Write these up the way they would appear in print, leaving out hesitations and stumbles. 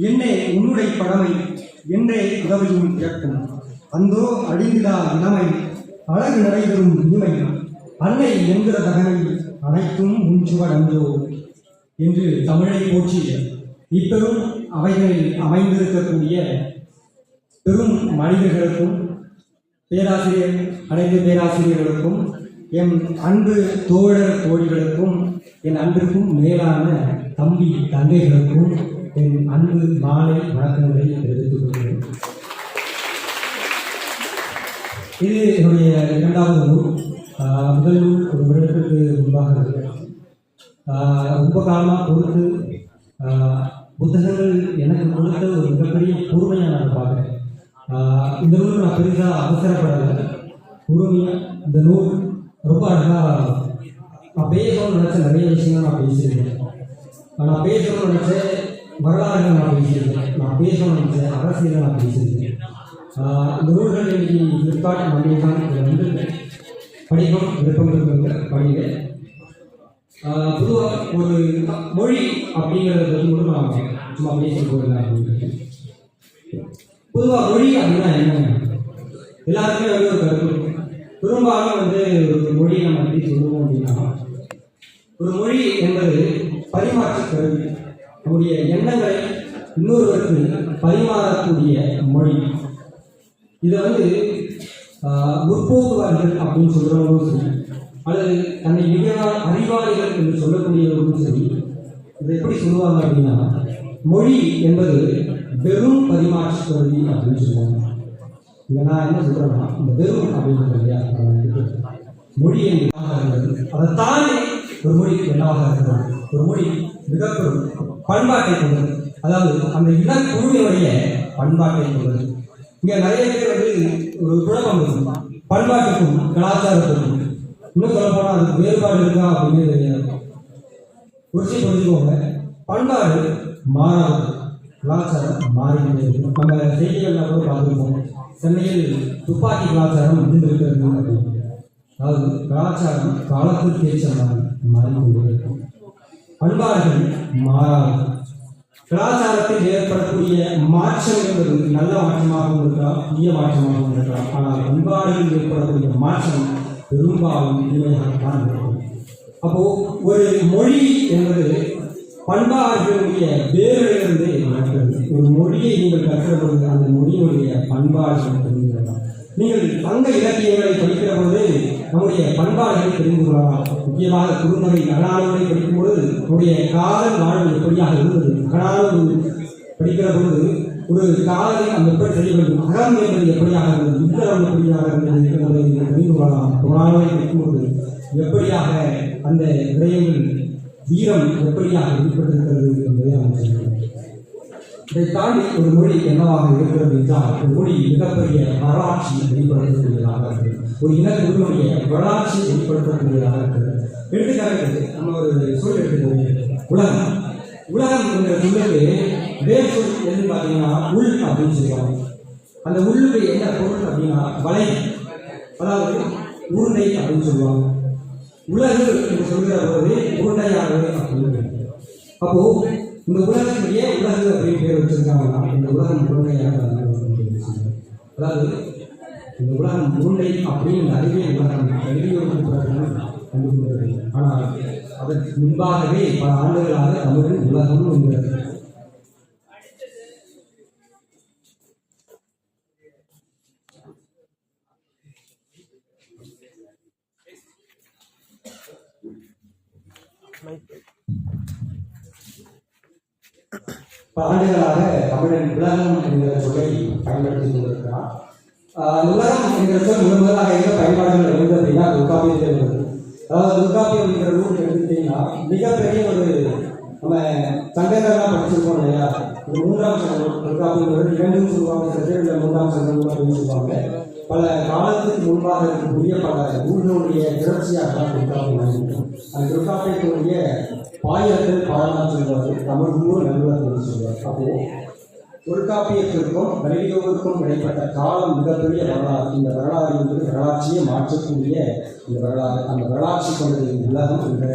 என்னே உன்னுடைய பழமை என்றே உதவியும் இறக்கும் அந்தோ அழிந்திடா இளமை அழகு நடைபெறும் இனிமை அன்னை என்கிற தகனை அனைத்தும் முன்சுவடந்தோ என்று தமிழை போற்றி இப்பெரும் அவைகளில் அமைந்திருக்கக்கூடிய பெரும் மனிதர்களுக்கும் பேராசிரியர் அனைத்து பேராசிரியர்களுக்கும் என் அன்பு தோழர் தோழிகளுக்கும் என் அன்பிற்கும் மேலான தம்பி தங்கைகளுக்கும் என் அன்பு மாலை வணக்கங்களை தெரிவித்துக் கொள்கிறேன். இது என்னுடைய இரண்டாவது நூல். முதல் நூல் ஒரு வருடத்திற்கு முன்பாக இருக்கிறேன். ரொம்ப காலமாக கொடுத்து புத்தகங்கள் எனக்கு கொடுத்த ஒரு மிகப்பெரிய பொறுமையாக நான் பார்க்குறேன். இந்த நூல் நான் பெரிதாக அவசரப்படலை, பொறுமையாக இந்த நூல் ரொம்ப அழகாக நான் பேசணும்னு நினச்ச நிறைய விஷயங்கள் நான் பேசியிருக்கேன். நான் பேசணும்னு நினச்ச வரலாறுகள் நான் பேசியிருக்கேன். நான் பேசணும்னு நினச்ச அரசியலை நான் பேசியிருக்கேன். இந்த நூல்கள் இன்னைக்கு ஃப்ளிப்கார்ட் அமேசான் இதை வந்து படிக்கணும் விருப்பம் இருக்கிறவங்க படிங்க. பொதுவாக ஒரு மொழி அப்படிங்கிறத பற்றி மட்டும் நான் சும்மா பேசி போகிறேன் அப்படின்னு. பொதுவாக மொழி அப்படின்னா என்ன, எல்லாருக்குமே வந்து ஒரு கருத்து. பெரும்பாலும் வந்து ஒரு மொழியை நம்ம எப்படி சொல்லுவோம் அப்படின்னா, ஒரு மொழி என்பது பரிமாற்ற கருவி. நம்முடைய எண்ணங்களை இன்னொருவருக்கு பரிமாறக்கூடிய மொழி. இதை வந்து முற்போக்குவார்கள் அப்படின்னு சொல்கிறவங்களும் சரி, அல்லது தன்னை மிக அறிவாளிகள் என்று சொல்லக்கூடியவர்களும் சரி, இதை எப்படி சொல்லுவாங்க அப்படின்னா, மொழி என்பது வெறும் பரிமாற்ற கருவி அப்படின்னு சொல்லுவாங்க. இங்கே நான் என்ன சொல்கிறேன்னா, இந்த வெறும் அப்படின்றது இல்லையா, மொழி என்பது அதை தாண்டி ஒரு மொழி என்னவாக இருக்கிறது. ஒரு மொழி மிகப்பெரும் பண்பாட்டை கொண்டது, அதாவது அந்த இனக்குழுவினுடைய பண்பாட்டை கொண்டது. இங்கே நிறைய பேர் வந்து ஒரு குழப்பம் இருக்கும், பண்பாட்டுக்கும் கலாச்சாரத்துக்கும். இன்னும் சொல்ல போனால் அதுக்கு வேறுபாடு இருக்கா அப்படின்னு தெரியாது. புரிஞ்சுக்கோங்க, பண்பாடு மாறாது, கலாச்சாரம் மாறிக்கிட்டே இருக்கும். நம்ம செய்திகளில் கூட பார்த்துருப்போம், சென்னையில் துப்பாக்கி கலாச்சாரம் இருந்திருக்கிறது அப்படின்னு. அதாவது கலாச்சாரம் காலத்திற்கு ஏற்ற மாறிக்கொண்டே இருக்கும். பண்பாடுகள் மாறாது. கலாச்சாரத்தில் ஏற்படக்கூடிய மாற்றம் என்பது நல்ல மாற்றமாகவும் இருக்கலாம், தீய மாற்றமாகவும் இருக்கலாம். ஆனால் பண்பாடுகளில் ஏற்படக்கூடிய மாற்றம் பெரும்பாலும் தீமையாகத்தான் இருக்கும். அப்போ ஒரு மொழி என்பது பண்பாடுகளுடைய வேர்களிலிருந்து நடக்கிறது. ஒரு மொழியை நீங்கள் கற்கிற பொழுது அந்த மொழியினுடைய பண்பாடுகள் தெரிந்துகொள்ளலாம். நீங்கள் சங்க இலக்கியங்களை படிக்கிற பொழுது நம்முடைய பண்பாடுகளை தெரிந்து கொள்ளலாம். முக்கியமாக குறுந்தொகை அகநானூரை படிக்கும்பொழுது நம்முடைய காதல் வாழ்வு எப்படியாக இருந்தது, அகநானூறு படிக்கிற பொழுது ஒரு காதலை அந்த எப்படி செய்ய வேண்டும், அகம் என்பது எப்படியாக இருந்தது, யுத்தம் எப்படியாக இருந்தது என்பதை தெரிந்து கொள்ளலாம். புராணங்களை படிக்கும்போது எப்படியாக அந்த விடயங்கள் வீரம் எப்படியாக வெளிப்பட்டிருக்கிறது என்பதை நாம் சொல்கிறோம். இதை தாண்டி ஒரு மொழி என்னவாக இருக்கிறது என்றால், ஒரு மொழி மிகப்பெரிய வரலாற்றை வெளிப்படுத்தக்கூடியதாக இருக்கிறது. ஒரு இனக்குழுவினுடைய வரலாற்றை வெளிப்படுத்தக்கூடியதாக இருக்கிறது. எடுத்துக்காட்டு நம்ம ஒரு சொல் எடுத்துக்கோங்க, உலகம். உலகம் என்ற சொல்லுக்கு வேறு சொல் எதுன்னு பார்த்தீங்கன்னா உள் அப்படின்னு சொல்லுவாங்க. அந்த உள்ளுக்கு என்ன பொருள் அப்படின்னா வலை, அதாவது உருண்டை அப்படின்னு சொல்லுவாங்க. உலகு என்று சொல்கிற போது உருண்டையானது அப்படின்னு. அப்போ இந்த உலகத்திலேயே உலகு அப்படின்னு பேர் வச்சிருக்காங்கன்னா இந்த உலகம் உருண்டையாக, அதாவது இந்த உலகம் உருண்டை அப்படின்னு அறிவியல் உலகம் கண்டுபிடிக்கிறது. ஆனால் அதற்கு முன்பாகவே பல ஆண்டுகளாக தமிழில் உலகம் என்கிறது. ஆண்டுகளாக தமிழன் உலகம் என்கிற சொல்லை பயன்படுத்திக் கொண்டிருக்கிறார். உலகம் என்கிற சொல் முதலாக எந்த பயன்பாடுகள் எழுது அப்படின்னா தொல்காப்பியத்தில் இருந்தது. அதாவது தொல்காப்பியம் என்கிற நூல் எடுத்துட்டீங்கன்னா மிகப்பெரிய ஒரு நம்ம சங்கங்கள்லாம் படிச்சிருக்கோம் இல்லையா, ஒரு மூன்றாம் சங்கம் தொல்காப்பியம் இரண்டும் சொல்லுவாங்க, சில மூன்றாம் சங்கம் அப்படின்னு சொல்லுவாங்க. பல காலத்துக்கு முன்பாக இருக்கக்கூடிய பல நூல்களுடைய திரட்சியாக தான் தொல்காப்பியம் இருக்கும். அந்த தொல்காப்பியத்தினுடைய பாயிரத்தில் பாடலாம் சொல்வார், தமிழ் நூறு நடுவர்கள் சொல்வார். அப்போ தொல்காப்பியத்திற்கும் கலியுகத்திற்கும் இடைப்பட்ட காலம் மிகப்பெரிய வரலாறு. இந்த வரலாறு என்பது வரலாற்றையே மாற்றக்கூடிய இந்த வரலாறு. அந்த வரலாற்றை கொண்டது உலகம் என்ற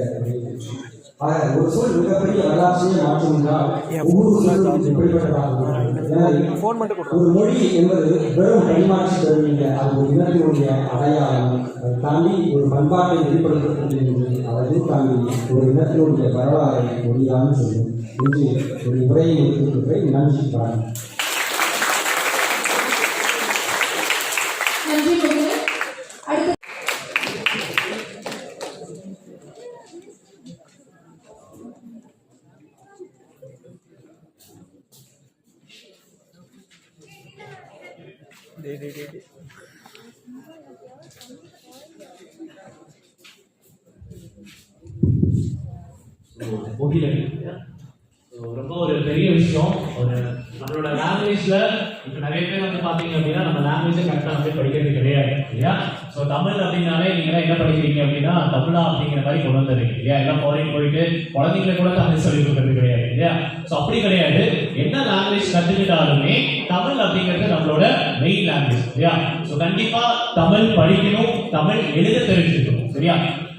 ஒரு சொல் மிகப்பெரிய வரலாற்றையே மாற்றும் என்றால் ஒவ்வொரு சொல்லும் எப்படிப்பட்டதாகும். ஒரு மொழி என்பது வெறும் பரிமாற்ற கருவி இல்லை, அது ஒரு இனத்தினுடைய அடையாளம். அதை தாண்டி ஒரு பண்பாட்டை வெளிப்படுத்தக்கூடிய அதை தாண்டி ஒரு இனத்தினுடைய வரலாறை மொழிதான் சொல்லும். இன்று ஒரு உரையை எடுத்துக்கொண்டே நன்றி பாருங்கள். ரொம்ப ஒரு பெரிய விஷயம். ஒரு நம்மளோட லாங்குவேஜ்ல இப்போ நிறைய பேர் வந்து பாத்தீங்க அப்படின்னா நம்ம லாங்குவேஜை கரெக்டாக வந்து படிக்கிறது கிடையாது இல்லையா. ஸோ தமிழ் அப்படின்னாலே நீங்க என்ன படிக்கிறீங்க அப்படின்னா தமிழா அப்படிங்கிற மாதிரி கொண்டு வந்துடுறீங்க இல்லையா. எல்லாம் ஃபாரின் போயிட்டு குழந்தைங்களை கூட தமிழ் சொல்லி கொடுக்கறது கிடையாது இல்லையா. ஸோ அப்படி கிடையாது. என்ன லாங்குவேஜ் கற்றுக்கிட்டாலுமே தமிழ் அப்படிங்கிறது நம்மளோட மெயின் லாங்குவேஜ் இல்லையா. ஸோ கண்டிப்பா தமிழ் படிக்கணும், தமிழ் எழுத தெரிஞ்சுக்கணும் சரியா.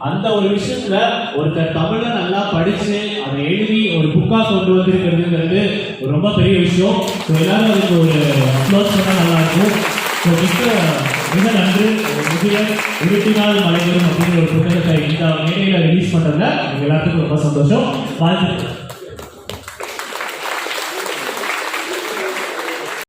அந்த ஒரு விஷயத்துல ஒருத்தர் தமிழ நல்லா படிச்சு அதை எழுதி ஒரு புக்கா கொண்டு வந்திருக்கிறதுங்கிறது ஒரு ரொம்ப பெரிய விஷயம். ஸோ எல்லாரும் அதுக்கு ஒரு அப்ளோஸ் பண்ணால் நல்லா இருக்கும். ஸோ மிக நன்றி. முதிய 24 மலைகளும் அப்படிங்கிற ஒரு புத்தகத்தை இந்த மேடையில் ரிலீஸ் பண்றதுல எல்லாத்துக்கும் ரொம்ப சந்தோஷம். வாழ்த்து.